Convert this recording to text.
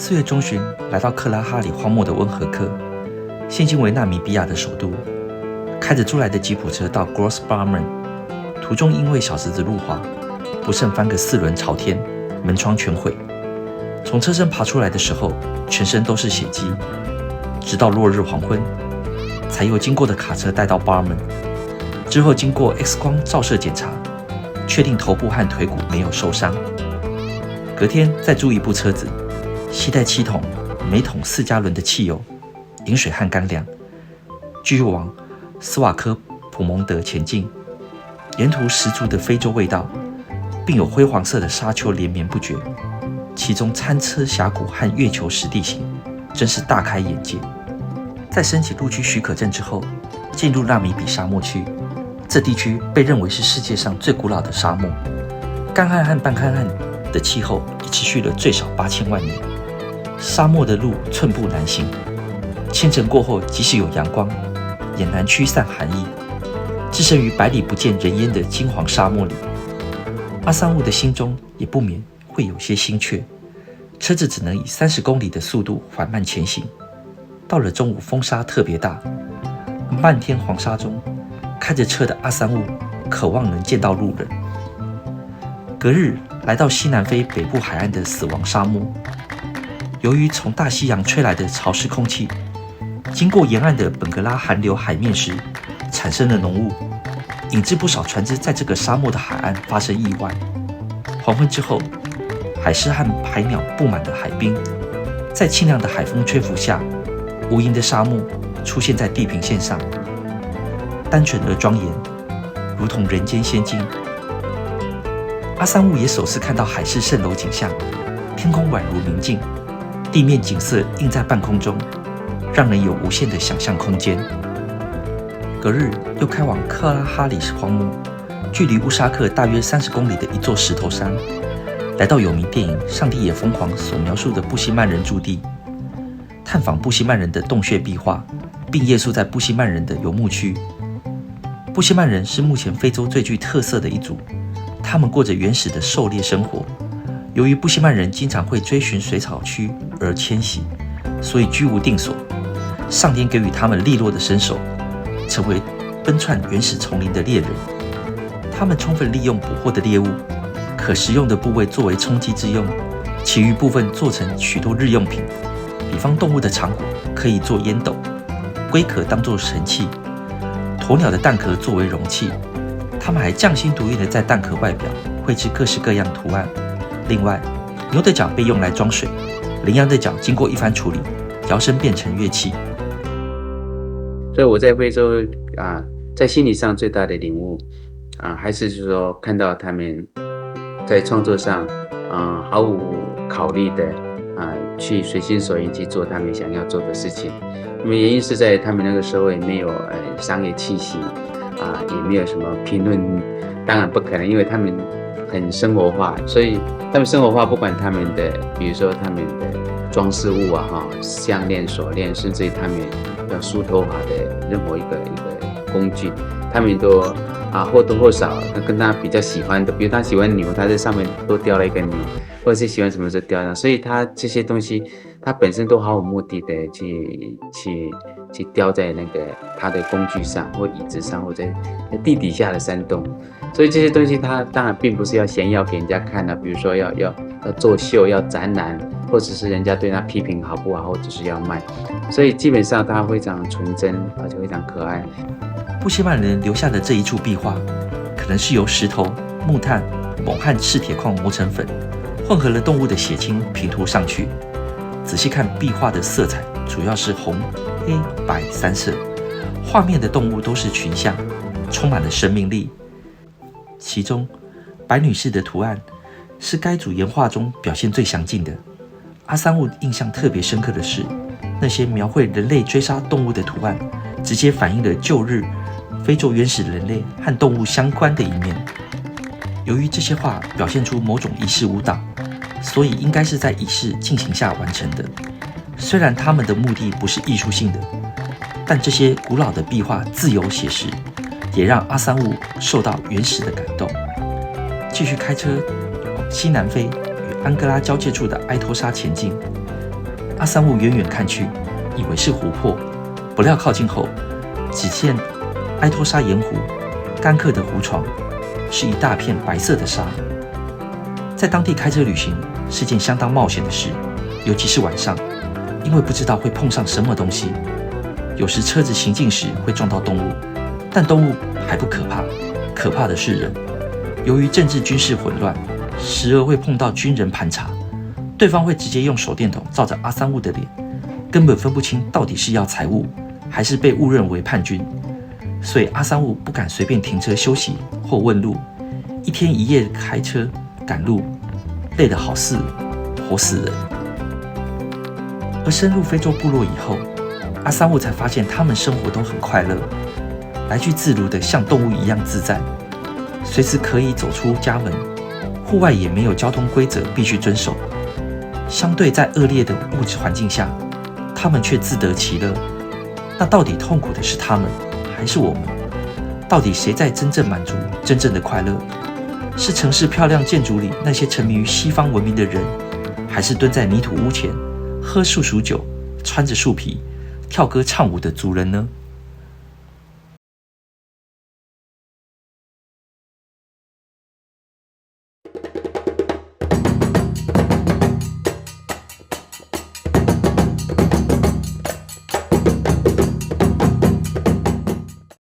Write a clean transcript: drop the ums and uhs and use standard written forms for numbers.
4月中旬，来到克拉哈里荒漠的温和克，现今为纳米比亚的首都。开着租来的吉普车到 Grossbarmen， 途中因为小石子路滑，不慎翻个4轮朝天，门窗全毁。从车身爬出来的时候，全身都是血迹，直到落日黄昏，才由经过的卡车带到 Barmen。之后经过 X 光照射检查，确定头部和腿骨没有受伤。隔天再租一部车子，携带7桶，每桶4加仑的汽油、饮水和干粮，继续往斯瓦科普蒙德前进。沿途十足的非洲味道，并有灰黄色的沙丘连绵不绝，其中餐车峡谷和月球石地形真是大开眼界。在申请陆区许可证之后，进入纳米比沙漠区。这地区被认为是世界上最古老的沙漠，干旱和半干旱的气候已持续了最少8000万年。沙漠的路寸步难行，清晨过后即使有阳光，也难驱散寒意。置身于百里不见人烟的金黄沙漠里，阿桑乌的心中也不免会有些心怯。车子只能以30公里的速度缓慢前行。到了中午，风沙特别大，漫天黄沙中，开着车的阿桑乌渴望能见到路人。隔日来到西南非北部海岸的死亡沙漠，由于从大西洋吹来的潮湿空气，经过沿岸的本格拉寒流海面时产生了浓雾，引致不少船只在这个沙漠的海岸发生意外。黄昏之后，海狮和海鸟布满了海滨，在清凉的海风吹拂下，无垠的沙漠出现在地平线上，单纯而庄严，如同人间仙境。阿桑乌也首次看到海市蜃楼景象，天空宛如明镜，地面景色映在半空中，让人有无限的想象空间。隔日又开往克拉哈里荒漠，距离乌沙克大约30公里的一座石头山，来到有名电影《上帝也疯狂》所描述的布希曼人驻地，探访布希曼人的洞穴壁画，并夜宿在布希曼人的游牧区。布希曼人是目前非洲最具特色的一族，他们过着原始的狩猎生活。由于布希曼人经常会追寻水草区而迁徙，所以居无定所。上天给予他们利落的身手，成为奔窜原始丛林的猎人。他们充分利用捕获的猎物，可食用的部位作为充饥之用，其余部分做成许多日用品，比方动物的肠骨可以做烟斗，龟壳当作神器，鸵鸟的蛋壳作为容器。他们还匠心独运地在蛋壳外表绘制各式各样图案。另外，牛的角被用来装水，羚羊的角经过一番处理，摇身变成乐器。所以我在非洲在心理上最大的领悟还是就是说看到他们在创作上毫无考虑的去随心所欲去做他们想要做的事情。因为原因是在他们那个社会没有商业气息也没有什么评论，当然不可能，因为他们很生活化，所以他们生活化，不管他们的，比如说他们的装饰物项链、锁链，甚至于他们要梳头发的任何一个工具，他们都或多或少跟他比较喜欢的，比如他喜欢牛，他在上面多雕了一个牛，或者是喜欢什么就雕上，所以他这些东西，他本身都毫无目的的去雕在那个他的工具上，或椅子上，或者在地底下的山洞。所以这些东西他当然并不是要炫耀给人家看的，比如说要作秀、要展览，或者是人家对他批评好不好，或者是要卖。所以基本上他非常纯真，而且非常可爱。布希曼人留下的这一处壁画，可能是由石头、木炭、锰和赤铁矿磨成粉，混合了动物的血清平涂上去。仔细看壁画的色彩，主要是红、黑、白3色，画面的动物都是群像，充满了生命力。其中，白女士的图案是该组岩画中表现最详尽的。阿桑乌印象特别深刻的是，那些描绘人类追杀动物的图案，直接反映了旧日非洲原始人类和动物相关的一面。由于这些画表现出某种仪式舞蹈，所以应该是在仪式进行下完成的。虽然他们的目的不是艺术性的，但这些古老的壁画自由写实，也让阿桑乌受到原始的感动。继续开车往西南非与安哥拉交界处的埃托沙前进，阿三五远远看去，以为是湖泊，不料靠近后，只见埃托沙盐湖干涸的湖床是一大片白色的沙。在当地开车旅行是件相当冒险的事，尤其是晚上，因为不知道会碰上什么东西。有时车子行进时会撞到动物，但动物还不可怕，可怕的是人。由于政治军事混乱，时而会碰到军人盘查，对方会直接用手电筒照着阿三五的脸，根本分不清到底是要财物还是被误认为叛军。所以阿三五不敢随便停车休息或问路，一天一夜开车赶路，累得好似活死人。而深入非洲部落以后，阿三五才发现他们生活都很快乐，来去自如的像动物一样自在，随时可以走出家门，户外也没有交通规则必须遵守。相对在恶劣的物质环境下，他们却自得其乐。那到底痛苦的是他们还是我们？到底谁在真正满足真正的快乐？是城市漂亮建筑里那些沉迷于西方文明的人，还是蹲在泥土屋前喝树薯酒、穿着树皮跳歌唱舞的族人呢？